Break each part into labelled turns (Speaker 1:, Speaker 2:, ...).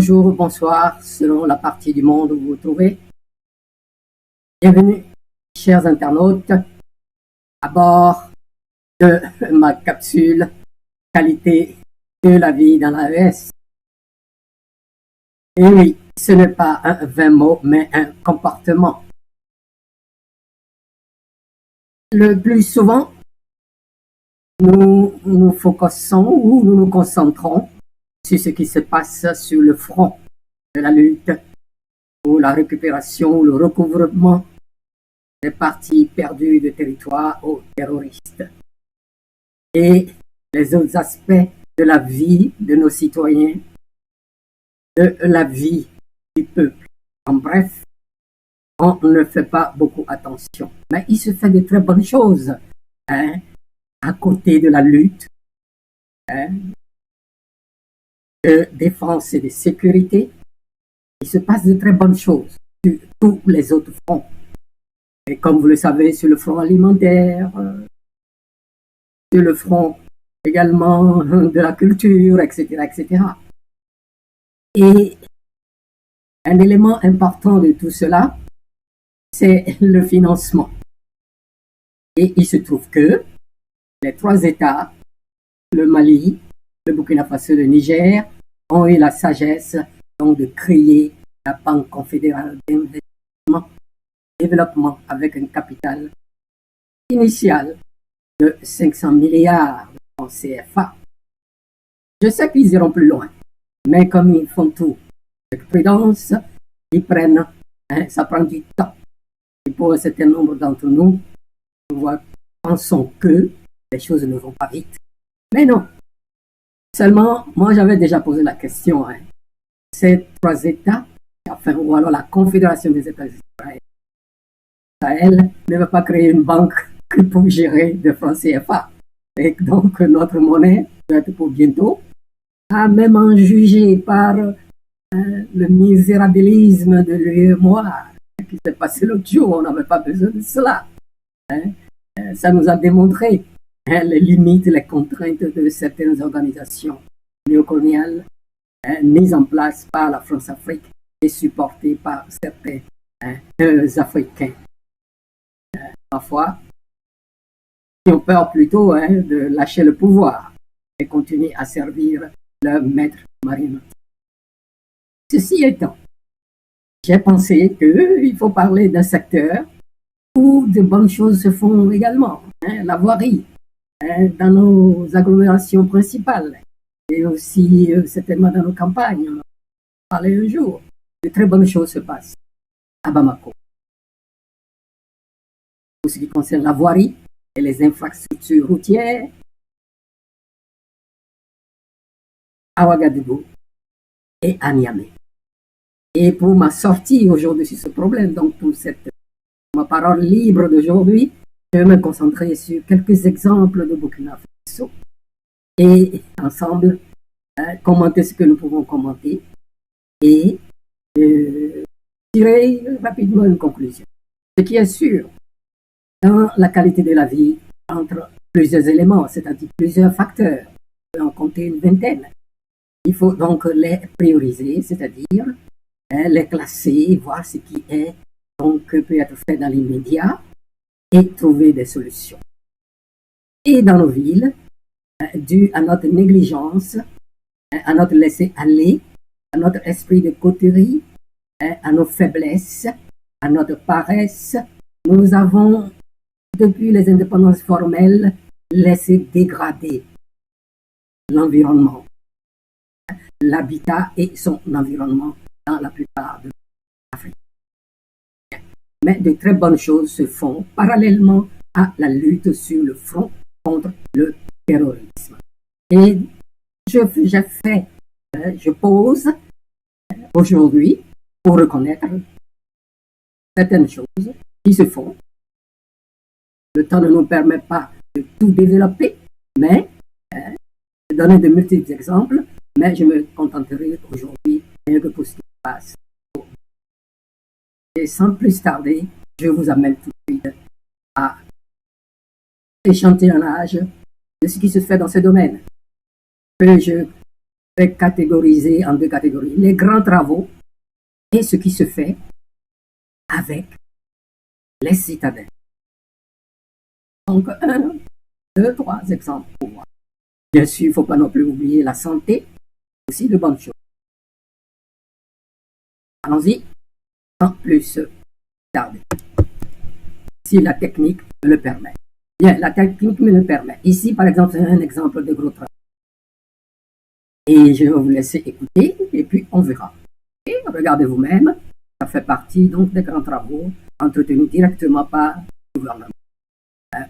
Speaker 1: Bonjour, bonsoir, selon la partie du monde où vous vous trouvez. Bienvenue, chers internautes, à bord de ma capsule Qualité de la vie dans l'AES. Et oui, ce n'est pas un 20 mots, mais un comportement. Le plus souvent, nous nous focusons ou nous nous concentrons sur ce qui se passe sur le front de la lutte ou la récupération ou le recouvrement des parties perdues de territoire aux terroristes. Et les autres aspects de la vie de nos citoyens, de la vie du peuple. En bref, on ne fait pas beaucoup attention. Mais il se fait de très bonnes choses à côté de la lutte de défense et de sécurité. Il se passe de très bonnes choses sur tous les autres fronts. Et comme vous le savez, sur le front alimentaire, sur le front également de la culture, etc., etc. Et un élément important de tout cela, c'est le financement. Et il se trouve que les trois États, le Mali, le Burkina Faso et le Niger, ont eu la sagesse donc de créer la Banque confédérale d'investissement et développement avec un capital initial de 500 milliards de francs CFA. Je sais qu'ils iront plus loin, mais comme ils font tout avec prudence, ils prennent, ça prend du temps. Et pour un certain nombre d'entre nous, nous pensons que les choses ne vont pas vite. Mais non. Seulement, moi j'avais déjà posé la question. Ces trois États, enfin, ou alors la Confédération des États d'Israël, ne va pas créer une banque que pour gérer des francs CFA. Et donc notre monnaie doit être pour bientôt. Même en juger par le misérabilisme de l'UEMOA qui s'est passé l'autre jour, on n'avait pas besoin de cela. Ça nous a démontré les limites, les contraintes de certaines organisations néocoloniales mises en place par la France-Afrique et supportées par certains Africains. Parfois, qui ont peur plutôt de lâcher le pouvoir et continuer à servir leur maître marionnette. Ceci étant, j'ai pensé qu'il faut parler d'un secteur où de bonnes choses se font également. La voirie, dans nos agglomérations principales et aussi certainement dans nos campagnes. On en a parlé un jour. De très bonnes choses se passent à Bamako. Pour ce qui concerne la voirie et les infrastructures routières, à Ouagadougou et à Niamey. Et pour ma sortie aujourd'hui sur ce problème, donc pour ma parole libre d'aujourd'hui, je vais me concentrer sur quelques exemples de Burkina Faso et ensemble commenter ce que nous pouvons commenter et tirer rapidement une conclusion. Ce qui est sûr, dans la qualité de la vie, entre plusieurs éléments, c'est-à-dire plusieurs facteurs, on peut en compter une vingtaine. Il faut donc les prioriser, c'est-à-dire les classer, voir ce qui est donc peut être fait dans l'immédiat et trouver des solutions. Et dans nos villes, dû à notre négligence, à notre laisser-aller, à notre esprit de coterie, à nos faiblesses, à notre paresse, nous avons, depuis les indépendances formelles, laissé dégrader l'environnement, l'habitat et son environnement dans la plupart de l'Afrique. Mais de très bonnes choses se font parallèlement à la lutte sur le front contre le terrorisme. Et je pose aujourd'hui pour reconnaître certaines choses qui se font. Le temps ne nous permet pas de tout développer, mais de donner de multiples exemples, mais je me contenterai aujourd'hui rien que pour ce qui se passe. Et sans plus tarder, je vous amène tout de suite à échantillonnage de ce qui se fait dans ce domaine. Que je est catégorisé en deux catégories. Les grands travaux et ce qui se fait avec les citadins. Donc, 1, 2, 3 exemples pour moi. Bien sûr, il ne faut pas non plus oublier la santé, aussi de bonnes choses. Allons-y, sans plus tarder. Si la technique me le permet. Bien, la technique me le permet. Ici, par exemple, c'est un exemple de gros travail. Et je vais vous laisser écouter, et puis on verra. Et regardez vous-même, ça fait partie donc des grands travaux entretenus directement par le gouvernement.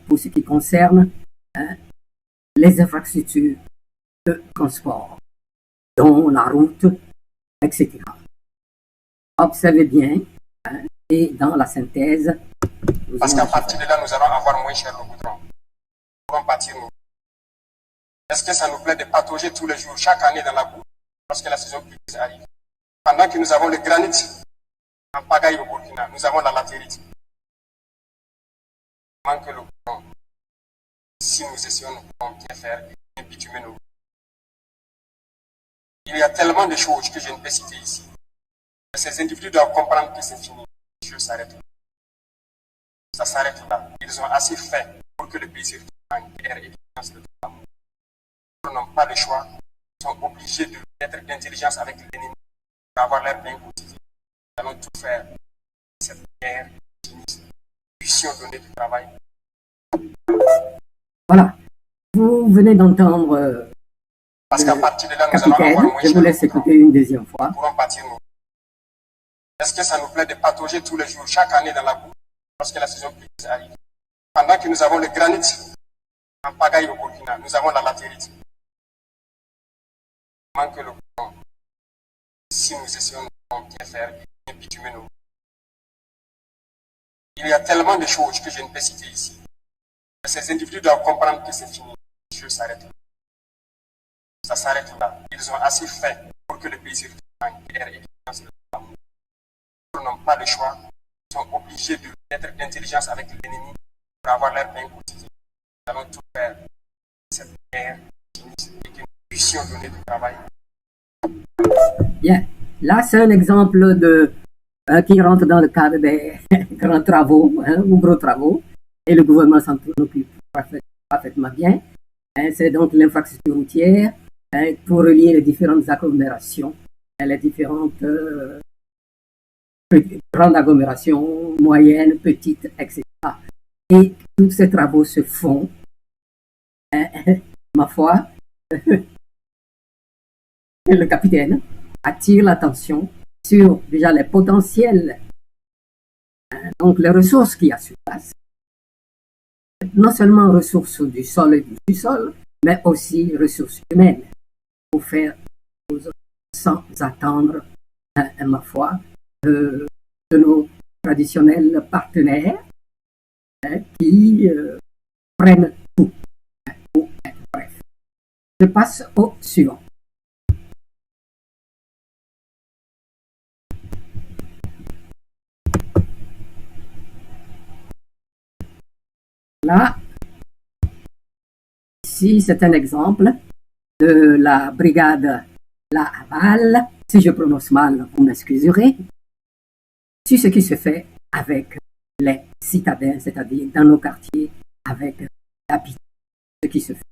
Speaker 1: Pour ce qui concerne les infrastructures de transport, dont la route, etc. Observez bien, et dans la synthèse...
Speaker 2: Parce qu'à partir de là, nous allons avoir moins cher le goudron. Nous pourrons partir nous. Est-ce que ça nous plaît de patauger tous les jours, chaque année dans la boue, lorsque la saison pluvieuse arrive? Pendant que nous avons le granit en pagaille au Burkina, nous avons la latérite. Il manque le goudron. Si nous essayons, nous pouvons bien faire et bien bitumer nos. Il y a tellement de choses que je ne peux citer ici. Mais ces individus doivent comprendre que c'est fini. Les choses s'arrêtent là. Ça s'arrête là. Ils ont assez fait pour que le pays se retrouve en guerre et violence de tout le monde. Ils n'ont pas le choix. Ils sont obligés d'être d'intelligence avec l'ennemi pour avoir leur bien quotidien. Nous allons tout faire pour que cette guerre finisse. Puissions donner du travail.
Speaker 1: Voilà. Vous venez d'entendre
Speaker 2: parce qu'à partir de là, nous
Speaker 1: capitaine.
Speaker 2: allons avoir moins
Speaker 1: je vous laisse écouter une deuxième fois.
Speaker 2: Nous pourrons partir nous. Est-ce que ça nous plaît de patauger tous les jours, chaque année dans la boue, lorsque la saison pluvieuse arrive? Pendant que nous avons le granit en pagaille au Burkina, nous avons la latérite. Il manque le goudron. Si nous essayons, nous pouvons bien faire et bien bitumer nos. Il y a tellement de choses que je ne peux citer ici. Mais ces individus doivent comprendre que c'est fini. Les choses s'arrêtent là. Ça s'arrête là. Ils ont assez fait pour que le pays se retrouve en guerre et violence de tout le monde. Ils n'ont pas le choix. Ils sont obligés d'être d'intelligence avec l'ennemi pour avoir leur bien quotidien. Nous allons tout faire pour que cette guerre finisse et que nous puissions donner du travail.
Speaker 1: Bien. Là, c'est un exemple de qui rentre dans le cadre des grands travaux ou gros travaux. Et le gouvernement s'en occupe parfaitement bien. C'est donc l'infrastructure routière pour relier les différentes agglomérations, les différentes grandes agglomérations, moyennes, petites, etc. Et tous ces travaux se font, ma foi, le capitaine attire l'attention sur déjà les potentiels, donc les ressources qu'il y a sur place. Non seulement ressources du sol et du sous-sol, mais aussi ressources humaines pour faire des choses sans attendre, ma foi, de nos traditionnels partenaires qui prennent tout. Bref, je passe au suivant. Là, ici, c'est un exemple de la brigade La Haval, si je prononce mal, vous m'excuserez, sur ce qui se fait avec les citadins, c'est-à-dire dans nos quartiers, avec l'habitude, ce qui se fait.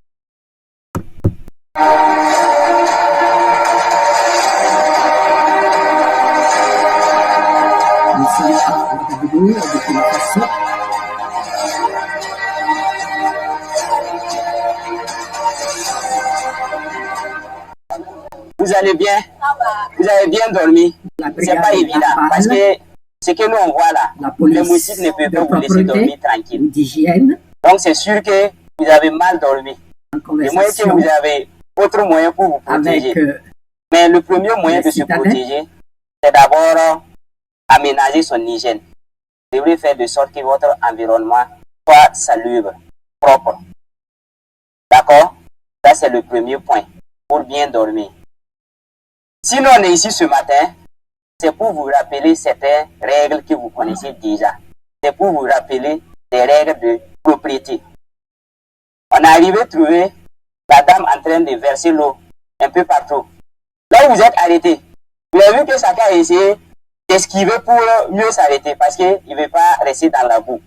Speaker 1: Nous sommes à Ouagadougou, au Burkina Faso.
Speaker 3: Vous allez bien? Vous avez bien dormi? C'est pas évident parce que ce que nous on voit là, le moustiques ne peut pas vous laisser dormir tranquille. Donc c'est sûr que vous avez mal dormi. Et moins que vous avez autre moyen pour vous protéger. Mais le premier moyen de se protéger, c'est d'abord aménager son hygiène. Vous devez faire de sorte que votre environnement soit salubre, propre. D'accord? Ça c'est le premier point pour bien dormir. Sinon, on est ici ce matin, c'est pour vous rappeler certaines règles que vous connaissez déjà. C'est pour vous rappeler des règles de propriété. On est arrivé à trouver la dame en train de verser l'eau un peu partout. Donc vous êtes arrêté. Vous avez vu que chacun a essayé d'esquiver pour mieux s'arrêter parce qu'il ne veut pas rester dans la boue.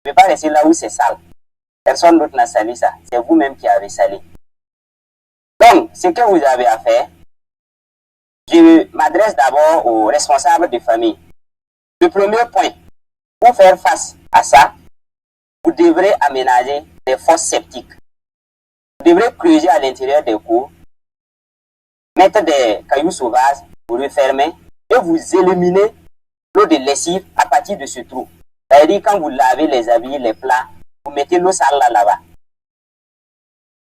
Speaker 3: Il ne veut pas rester là où c'est sale. Personne d'autre n'a sali ça. C'est vous-même qui avez sali. Donc, ce que vous avez à faire, je m'adresse d'abord aux responsables de famille. Le premier point, pour faire face à ça, vous devrez aménager des fosses septiques. Vous devrez creuser à l'intérieur des cours, mettre des cailloux sauvages, vous refermer et vous éliminez l'eau de lessive à partir de ce trou. C'est-à-dire quand vous lavez les habits, les plats, vous mettez l'eau sale là-bas.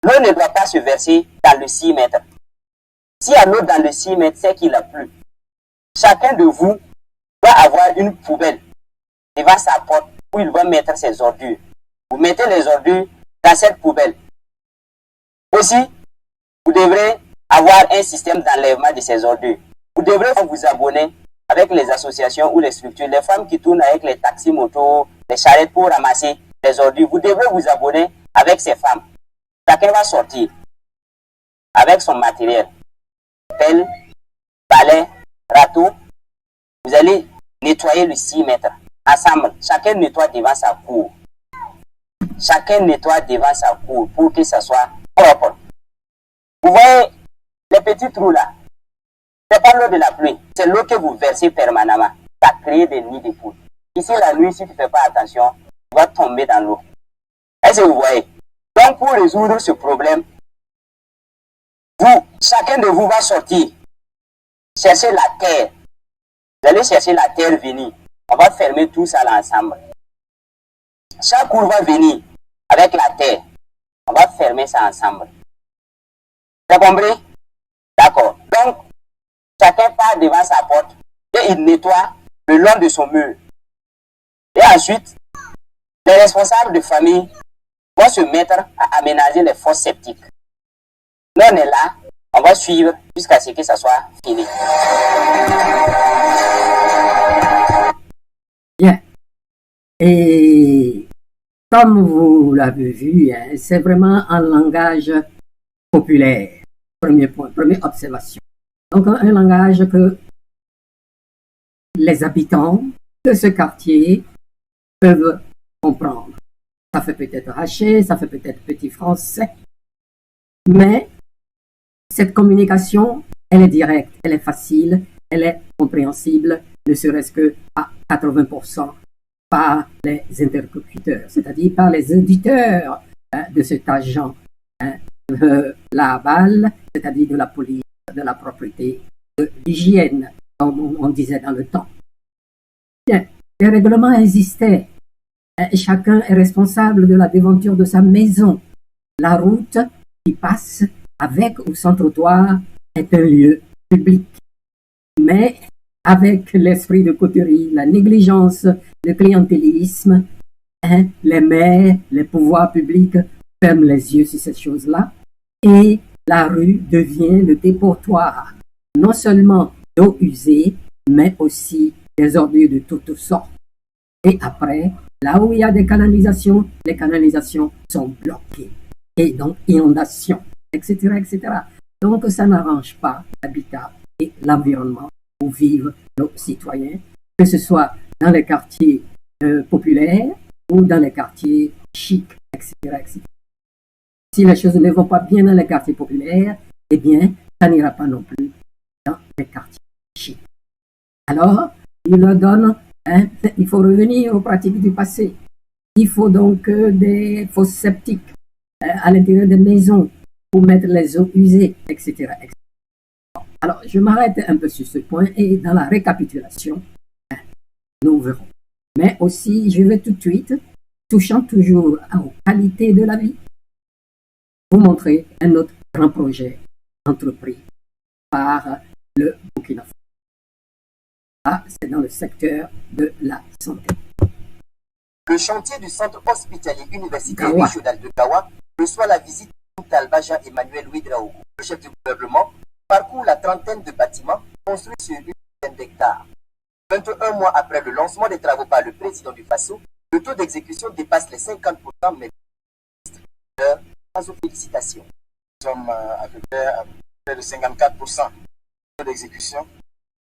Speaker 3: L'eau ne doit pas se verser dans le 6 mètres. S'il y a l'eau dans le 6 mètres, c'est qu'il a plu. Chacun de vous doit avoir une poubelle devant sa porte où il va mettre ses ordures. Vous mettez les ordures dans cette poubelle. Aussi, vous devrez avoir un système d'enlèvement de ces ordures. Vous devrez vous abonner avec les associations ou les structures, les femmes qui tournent avec les taxis motos, les charrettes pour ramasser les ordures. Vous devrez vous abonner avec ces femmes. Chacun va sortir avec son matériel. Pelle, balai, râteau. Vous allez nettoyer le 6 mètres. Ensemble, chacun nettoie devant sa cour. Chacun nettoie devant sa cour pour que ça soit propre. Vous voyez les petits trous là. Ce n'est pas l'eau de la pluie. C'est l'eau que vous versez permanemment. Ça crée des nids de poules. Ici, la nuit, si tu ne fais pas attention, tu vas tomber dans l'eau. Est-ce que vous voyez? Donc, pour résoudre ce problème, chacun de vous va sortir, chercher la terre. Vous allez chercher la terre venue. On va fermer tout ça là ensemble. Chaque cour va venir avec la terre. On va fermer ça ensemble. T'as compris? D'accord. Donc, chacun part devant sa porte et il nettoie le long de son mur. Et ensuite, les responsables de famille vont se mettre à aménager les fosses septiques. Nous, on est là, on va suivre jusqu'à ce que ça soit fini.
Speaker 1: Bien. Et comme vous l'avez vu, hein, c'est vraiment un langage populaire. Premier point, première observation. Donc un langage que les habitants de ce quartier peuvent comprendre. Ça fait peut-être haché, ça fait peut-être petit français, mais cette communication, elle est directe, elle est facile, elle est compréhensible, ne serait-ce que à 80% par les interlocuteurs, c'est-à-dire par les auditeurs de cet agent de la balle, c'est-à-dire de la police, de la propreté, de l'hygiène, comme on disait dans le temps. Bien, les règlements existaient. Chacun est responsable de la devanture de sa maison. La route qui passe avec ou sans trottoir est un lieu public. Mais avec l'esprit de coterie, la négligence, le clientélisme, les maires, les pouvoirs publics ferment les yeux sur ces choses-là et la rue devient le dépotoir, non seulement d'eau usée, mais aussi des ordures de toutes sortes. Et après, là où il y a des canalisations, les canalisations sont bloquées. Et donc, inondations, etc., etc. Donc, ça n'arrange pas l'habitat et l'environnement où vivent nos citoyens, que ce soit dans les quartiers populaires ou dans les quartiers chics, etc., etc. Si les choses ne vont pas bien dans les quartiers populaires, eh bien, ça n'ira pas non plus dans les quartiers chics. Alors, il leur donne, il faut revenir aux pratiques du passé. Il faut donc des fosses septiques à l'intérieur des maisons pour mettre les eaux usées, etc., etc. Alors, je m'arrête un peu sur ce point et dans la récapitulation, nous verrons. Mais aussi, je vais tout de suite, touchant toujours aux qualités de la vie, vous montrer un autre grand projet entrepris par le Burkina Faso. Là, c'est dans le secteur de la santé.
Speaker 4: Le chantier du centre hospitalier universitaire régional de Gawa reçoit la visite de Talba Jean-Emmanuel Ouedraogo. Le chef du gouvernement parcourt la trentaine de bâtiments construits sur une dizaine d'hectares. 21 mois après le lancement des travaux par le président du Faso, le taux d'exécution dépasse les 50%, mais sans félicitations.
Speaker 2: Nous sommes à peu près de 54%. d'exécution,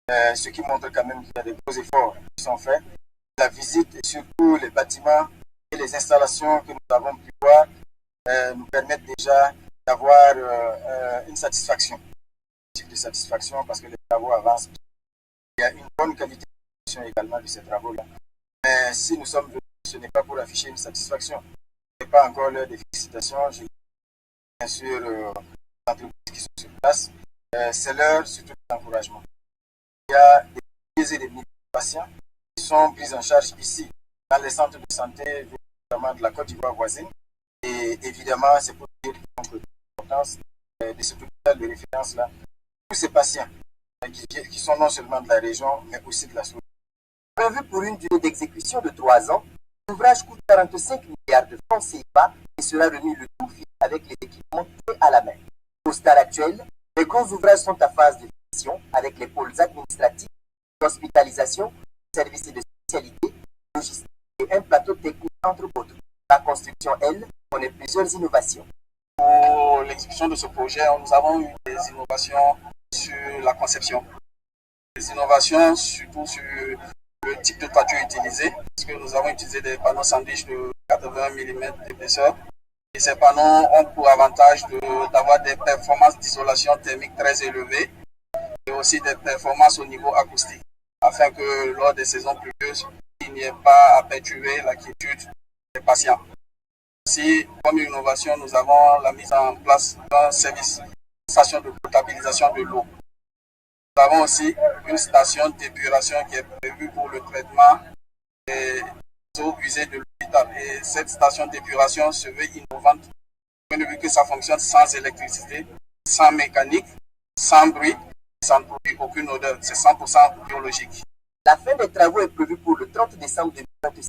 Speaker 2: ce qui montre quand même qu'il y a des gros efforts qui sont faits. La visite et surtout les bâtiments et les installations que nous avons pu voir nous permettent déjà d'avoir une satisfaction, de satisfaction parce que les travaux avancent. Il y a une bonne qualité d'exécution également de ces travaux-là. Mais si nous sommes venus, ce n'est pas pour afficher une satisfaction. Ce n'est pas encore l'heure des félicitations. Je bien sûr les entreprises qui sont sur place. C'est l'heure surtout d'encouragement. Il y a des milliers et des milliers de patients qui sont pris en charge ici, dans les centres de santé, notamment de la Côte d'Ivoire voisine. Et évidemment, c'est pour dire l'importance de cet hôpital de référence-là. Tous ces patients qui sont non seulement de la région, mais aussi de la sous-région.
Speaker 4: Prévu pour une durée d'exécution de 3 ans, l'ouvrage coûte 45 milliards de francs CFA et sera remis le tout fini avec les équipements faits à la main. Au stade actuel, les gros ouvrages sont à phase de finition avec les pôles administratifs, d'hospitalisation, services de spécialité, logistique et un plateau technique entre autres. La construction, elle, connaît plusieurs innovations.
Speaker 2: Pour l'exécution de ce projet, nous avons eu des innovations sur la conception. Des innovations surtout sur le type de toiture utilisé, parce que nous avons utilisé des panneaux sandwich de 80 mm d'épaisseur. Et ces panneaux ont pour avantage d'avoir des performances d'isolation thermique très élevées et aussi des performances au niveau acoustique, afin que lors des saisons pluvieuses, il n'y ait pas à perturber la quiétude des patients. Aussi, comme innovation, nous avons la mise en place d'un service, une station de potabilisation de l'eau. Nous avons aussi une station d'épuration qui est prévue pour le traitement des eaux usées de l'hôpital. Et cette station d'épuration se veut innovante, vu que ça fonctionne sans électricité, sans mécanique, sans bruit, ça ne produit aucune odeur. C'est 100% biologique.
Speaker 4: La fin des travaux est prévue pour le 30 décembre 2026.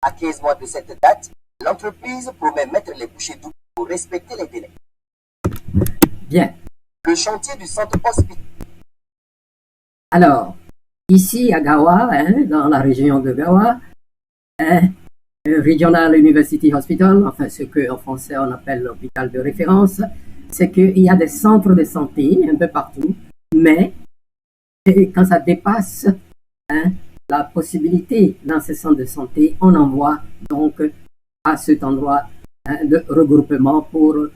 Speaker 4: À 15 mois de cette date, l'entreprise promet mettre les bouchées doubles pour respecter les délais.
Speaker 1: Bien.
Speaker 4: Le chantier du centre hospitalier.
Speaker 1: Alors, ici à Gawa, dans la région de Gawa, Regional University Hospital, enfin ce qu'en français on appelle l'hôpital de référence, c'est qu'il y a des centres de santé un peu partout, mais quand ça dépasse la possibilité dans ces centres de santé, on envoie donc à cet endroit de regroupement pour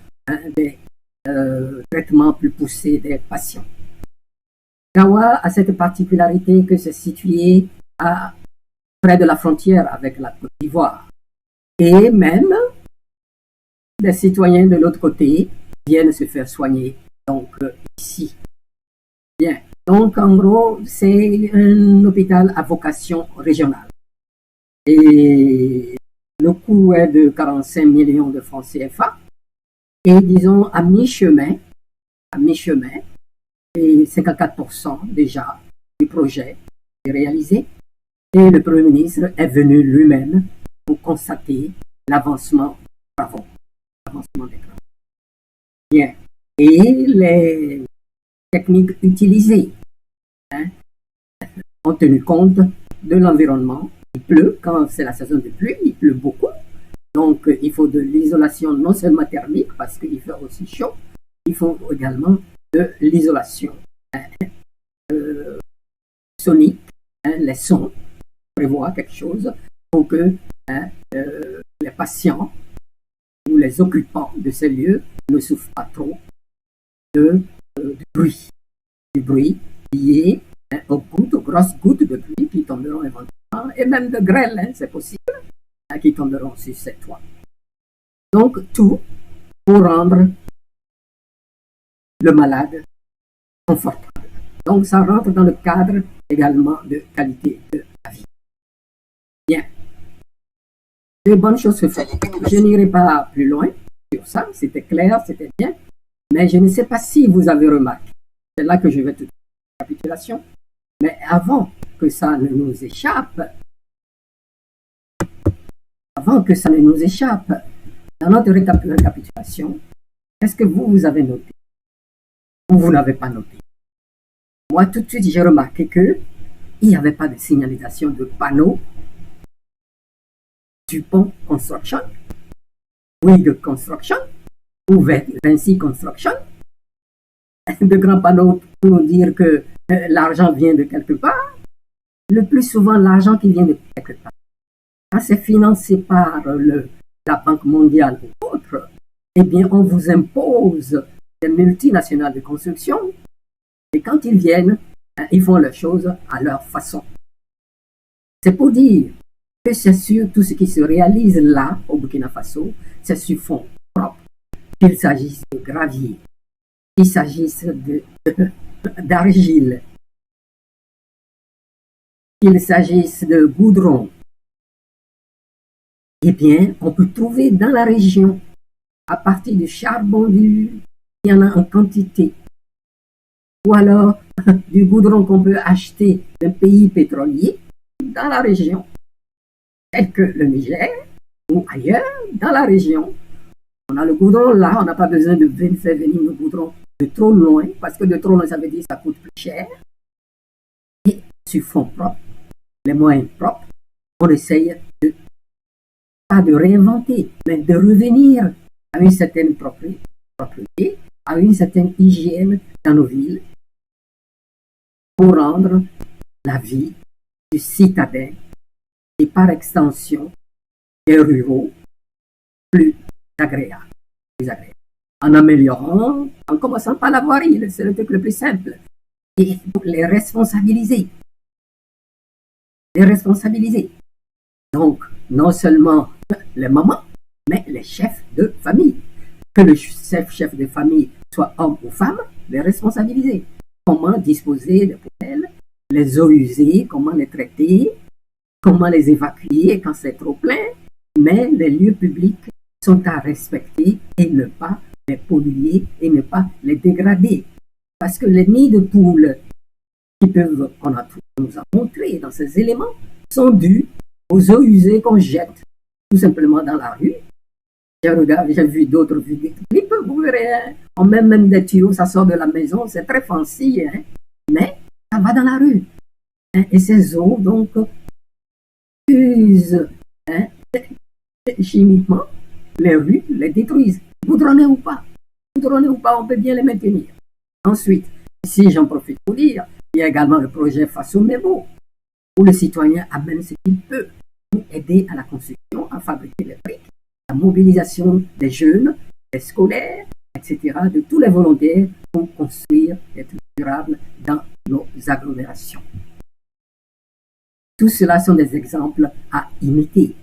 Speaker 1: des traitements plus poussés des patients. Gawa a cette particularité que c'est situé près de la frontière avec la Côte d'Ivoire. Et même les citoyens de l'autre côté viennent se faire soigner donc ici. Bien. Donc en gros, c'est un hôpital à vocation régionale. Et le coût est de 45 millions de francs CFA. Et disons à mi-chemin, et 54% déjà du projet est réalisé. Et le Premier ministre est venu lui-même pour constater l'avancement des travaux. Bien. Et les techniques utilisées ont tenu compte de l'environnement. Il pleut, quand c'est la saison de pluie, il pleut beaucoup. Donc, il faut de l'isolation non seulement thermique, parce qu'il fait aussi chaud, il faut également de l'isolation sonique, les sons, prévoit quelque chose pour que les patients ou les occupants de ces lieux ne souffrent pas trop du bruit lié aux grosses gouttes de pluie qui tomberont éventuellement, et même de grêle, c'est possible, qui tomberont sur ces toits. Donc, tout pour rendre le malade confortable. Donc, ça rentre dans le cadre également de qualité de la vie. Bien. De bonnes choses se font. Je n'irai pas plus loin sur ça, c'était clair, c'était bien, mais je ne sais pas si vous avez remarqué, c'est là que je vais te dire la récapitulation, mais avant que ça ne nous échappe, dans notre récapitulation, est-ce que vous avez noté ou vous n'avez pas noté? Moi, tout de suite, j'ai remarqué qu'il n'y avait pas de signalisation de panneau Dupont Construction, Bouygues Construction ou Vinci Construction. de grands panneaux pour nous dire que l'argent vient de quelque part. Le plus souvent, l'argent qui vient de quelque part, quand c'est financé par la Banque mondiale ou autre, eh bien, on vous impose des multinationales de construction et quand ils viennent, ils font leurs choses à leur façon. C'est pour dire que c'est sur tout ce qui se réalise là, au Burkina Faso, c'est sur fond propre, qu'il s'agisse de gravier, qu'il s'agisse d'argile, qu'il s'agisse de goudron, eh bien, on peut trouver dans la région, à partir du charbon dur, il y en a en quantité, ou alors du goudron qu'on peut acheter d'un pays pétrolier dans la région, tel que le Niger ou ailleurs dans la région. On a le goudron là, on n'a pas besoin de faire venir le goudron de trop loin, parce que de trop loin, ça veut dire que ça coûte plus cher. Et sur fond propre, les moyens propres, on essaye pas de réinventer, mais de revenir à une certaine propreté, à une certaine hygiène dans nos villes, pour rendre la vie du citadin et par extension des ruraux plus agréable. En améliorant, en commençant par la voirie, c'est le truc le plus simple, et pour les responsabiliser. Donc, non seulement les mamans, mais les chefs de famille. Que le chef de famille soit homme ou femme, les responsabiliser. Comment disposer des poubelles, les eaux usées, comment les traiter, comment les évacuer quand c'est trop plein, mais les lieux publics sont à respecter et ne pas les polluer et ne pas les dégrader. Parce que les nids de poules qu'on nous a montré dans ces éléments sont dus aux eaux usées qu'on jette tout simplement dans la rue. J'ai vu d'autres vidéos. Vous verrez, on met même des tuyaux, ça sort de la maison, c'est très fancy, hein, mais ça va dans la rue. Hein, et ces eaux, donc, usent chimiquement les rues, les détruisent. Goudronnées ou pas, on peut bien les maintenir. Ensuite, ici, j'en profite pour dire, il y a également le projet Faso Mebo, où le citoyen amène ce qu'il peut pour aider à la construction, à fabriquer les briques, la mobilisation des jeunes, des scolaires, etc., de tous les volontaires pour construire des trucs durables dans nos agglomérations. Tout cela sont des exemples à imiter.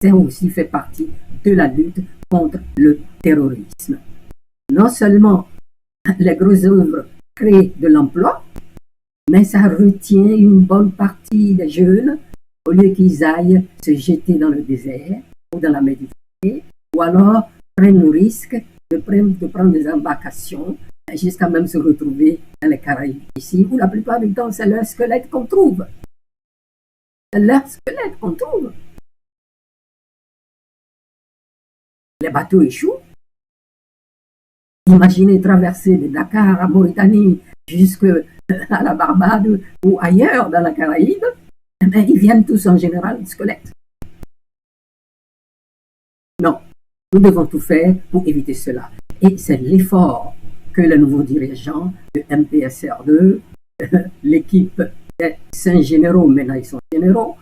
Speaker 1: Ça aussi fait partie de la lutte contre le terrorisme. Non seulement les grosses œuvres créent de l'emploi, mais ça retient une bonne partie des jeunes au lieu qu'ils aillent se jeter dans le désert ou dans la Méditerranée, ou alors prennent le risque de prendre des embarcations jusqu'à même se retrouver dans les Caraïbes ici, où la plupart du temps c'est leur squelette qu'on trouve. Les bateaux échouent. Imaginez traverser de Dakar à Mauritanie jusqu'à la Barbade ou ailleurs dans la Caraïbe, mais ils viennent tous en général squelettes. Non, nous devons tout faire pour éviter cela. Et c'est l'effort que le nouveau dirigeant de MPSR2, l'équipe des 5 généraux, maintenant ils sont généraux,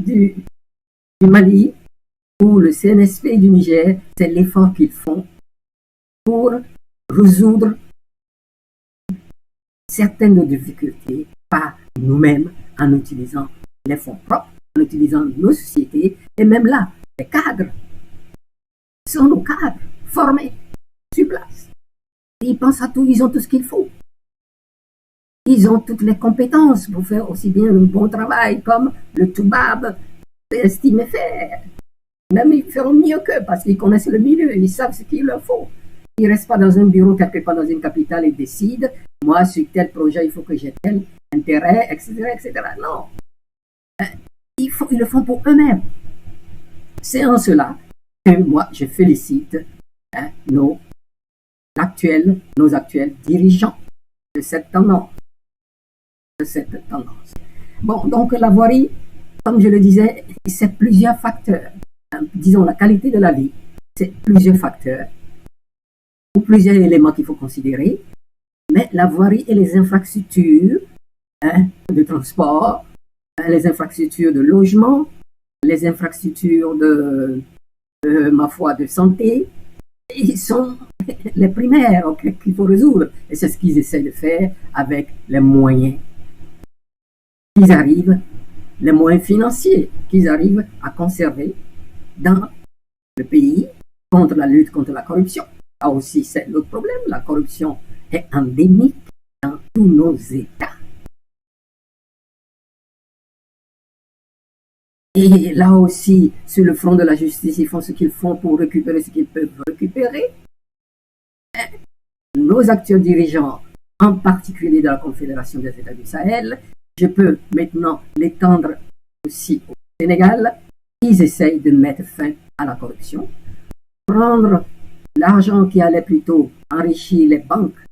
Speaker 1: du Mali ou le CNSP du Niger, c'est l'effort qu'ils font pour résoudre certaines difficultés par nous-mêmes en utilisant les fonds propres, en utilisant nos sociétés et même là, les cadres sont nos cadres formés sur place. Ils pensent à tout, ils ont tout ce qu'il faut. Ils ont toutes les compétences pour faire aussi bien un bon travail comme le Toubab estime faire. Même ils feront mieux qu'eux parce qu'ils connaissent le milieu, ils savent ce qu'il leur faut. Ils ne restent pas dans un bureau quelque part dans une capitale et décident, moi sur tel projet il faut que j'ai tel intérêt, etc. Non. Ils le font pour eux-mêmes. C'est en cela que moi je félicite nos actuels dirigeants de cette tendance. Bon, donc la voirie, comme je le disais, c'est plusieurs facteurs. Disons la qualité de la vie, c'est plusieurs facteurs. ou plusieurs éléments qu'il faut considérer, mais la voirie et les infrastructures de transport, les infrastructures de logement, les infrastructures ma foi, de santé, ils sont les primaires qu'il faut résoudre. Et c'est ce qu'ils essaient de faire avec les moyens qu'ils arrivent, les moyens financiers qu'ils arrivent à conserver dans le pays contre la lutte contre la corruption. Là aussi, c'est l'autre problème. La corruption est endémique dans tous nos États. Et là aussi, sur le front de la justice, ils font ce qu'ils font pour récupérer ce qu'ils peuvent récupérer. Nos actuels dirigeants, en particulier de la Confédération des États du Sahel, je peux maintenant l'étendre aussi au Sénégal, ils essayent de mettre fin à la corruption, prendre l'argent qui allait plutôt enrichir les banques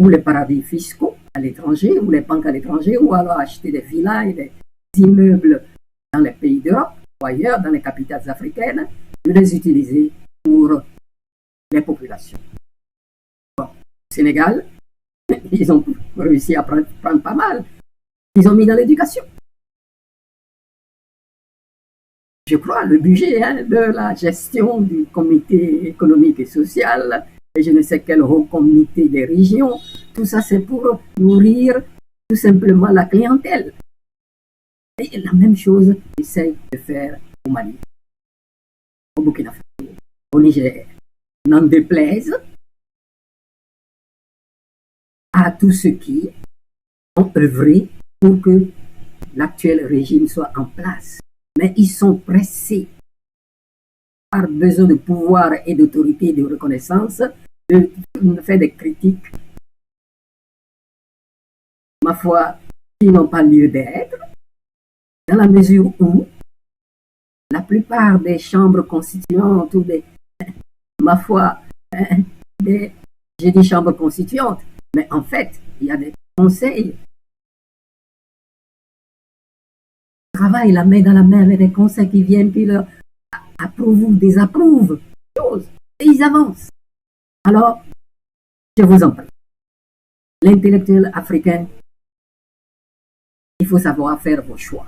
Speaker 1: ou les paradis fiscaux à l'étranger, ou les banques à l'étranger, ou alors acheter des villas et des immeubles dans les pays d'Europe ou ailleurs, dans les capitales africaines, de les utiliser pour les populations. Bon, au Sénégal, ils ont réussi à prendre pas mal. Ils ont mis dans l'éducation. Je crois, le budget de la gestion du comité économique et social, et je ne sais quel haut comité des régions, tout ça c'est pour nourrir tout simplement la clientèle. Et la même chose, essaye de faire au Mali, au Burkina Faso, au Niger. N'en déplaise à tous ceux qui ont œuvré pour que l'actuel régime soit en place. Mais ils sont pressés par besoin de pouvoir et d'autorité et de reconnaissance de faire des critiques, ma foi, qui n'ont pas lieu d'être, dans la mesure où la plupart des chambres constituantes ou des, ma foi, j'ai dit chambres constituantes, mais en fait, il y a des conseils. Ils travaillent la main dans la main avec des conseils qui viennent, puis leur approuvent ou désapprouvent choses, et ils avancent. Alors, je vous en prie, l'intellectuel africain, il faut savoir faire vos choix.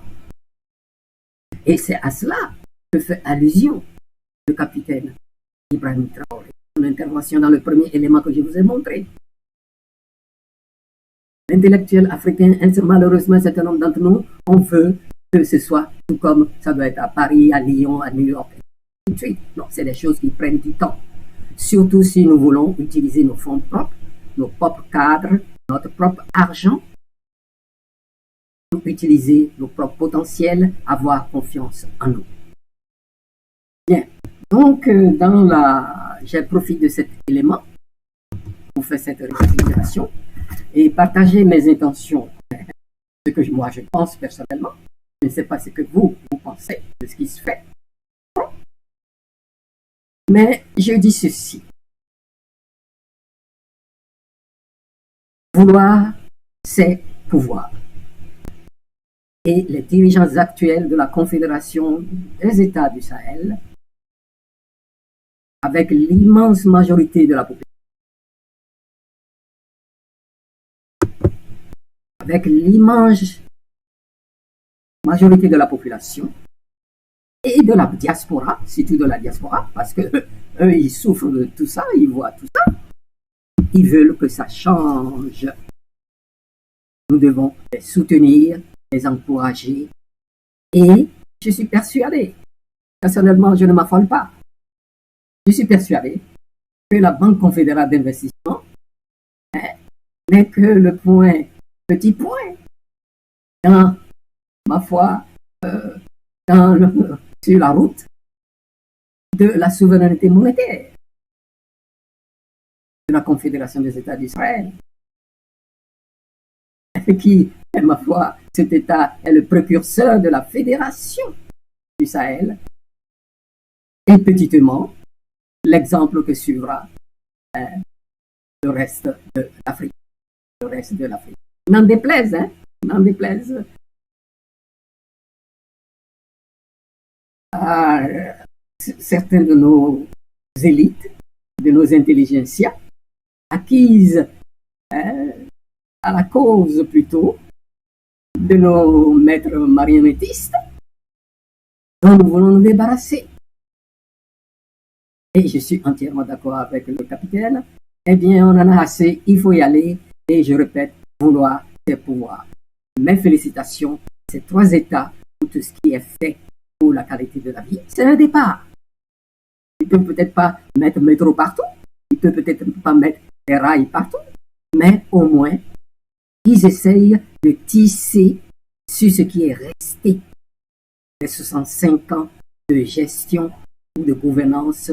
Speaker 1: Et c'est à cela que fait allusion le capitaine Ibrahim Traoré, son intervention dans le premier élément que je vous ai montré. L'intellectuel africain, malheureusement, un certain nombre d'entre nous, on veut que ce soit tout comme ça doit être à Paris, à Lyon, à New York, et tout de suite. Non, c'est des choses qui prennent du temps. Surtout si nous voulons utiliser nos fonds propres, nos propres cadres, notre propre argent, pour utiliser nos propres potentiels, avoir confiance en nous. Bien, donc je profite de cet élément pour faire cette récapitulation et partager mes intentions, ce que moi je pense personnellement. Je ne sais pas ce que vous pensez de ce qui se fait. Mais je dis ceci. Vouloir, c'est pouvoir. Et les dirigeants actuels de la Confédération des États du Sahel, avec l'immense majorité de la population, avec l'immense majorité de la population et de la diaspora, surtout de la diaspora, parce que eux, ils souffrent de tout ça, ils voient tout ça, ils veulent que ça change. Nous devons les soutenir, les encourager. Et je suis persuadé, personnellement, je ne m'affole pas, je suis persuadé que la Banque confédérale d'investissement n'est que le petit point dans, ma foi, sur la route de la souveraineté monétaire de la Confédération des États d'Israël, qui, ma foi, cet État est le précurseur de la Fédération du Sahel, et petitement, l'exemple que suivra le reste de l'Afrique. Le reste de l'Afrique. N'en déplaise, à certains de nos élites, de de nos intelligentsias, acquises à la cause plutôt de nos maîtres marionnettistes, dont nous voulons nous débarrasser. Et je suis entièrement d'accord avec le capitaine. Eh bien, on en a assez, il faut y aller. Et je répète, vouloir, c'est pouvoir. Mes félicitations, ces 3 États, pour tout ce qui est fait pour la qualité de la vie, c'est un départ. Ils ne peuvent peut-être pas mettre métro partout, ils ne peuvent peut-être pas mettre des rails partout, mais au moins, ils essayent de tisser sur ce qui est resté des 65 ans de gestion ou de gouvernance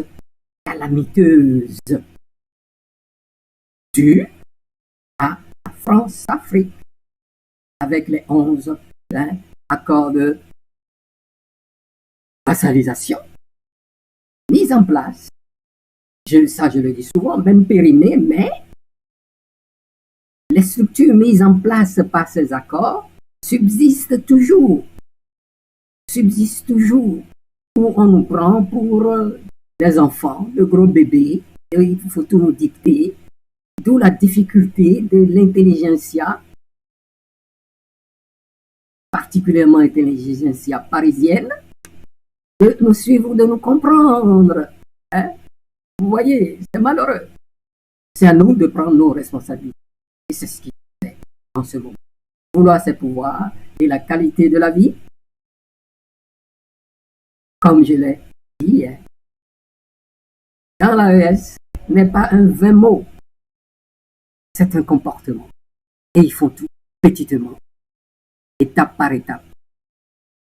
Speaker 1: calamiteuse due à la France-Afrique avec les 11 accords de vassalisation mis en place. Ça, je le dis souvent, même périmés, mais les structures mises en place par ces accords subsistent toujours. Où on nous prend pour des enfants, de gros bébés, et il faut tout nous dicter. D'où la difficulté de l'intelligentsia, particulièrement l'intelligentsia parisienne, de nous suivre, de nous comprendre. Vous voyez, c'est malheureux. C'est à nous de prendre nos responsabilités. Et c'est ce qui se fait en ce moment. Vouloir ses pouvoirs et la qualité de la vie, comme je l'ai dit, dans l'AES, n'est pas un vain mot. C'est un comportement. Et il faut tout petitement, étape par étape,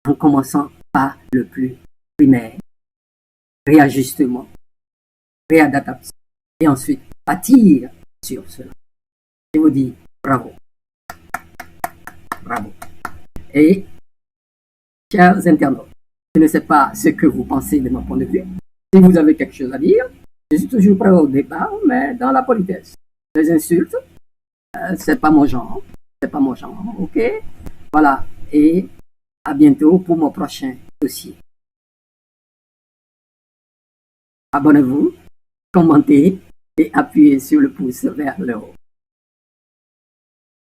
Speaker 1: en commençant par le plus primaire, réajustement, réadaptation, et ensuite bâtir sur cela. Je vous dis bravo. Bravo. Et, chers internautes, je ne sais pas ce que vous pensez de mon point de vue. Si vous avez quelque chose à dire, je suis toujours prêt au débat, mais dans la politesse. Les insultes, c'est pas mon genre. C'est pas mon genre, ok? Voilà. Et à bientôt pour mon prochain dossier. Abonnez-vous, commentez et appuyez sur le pouce vers le haut.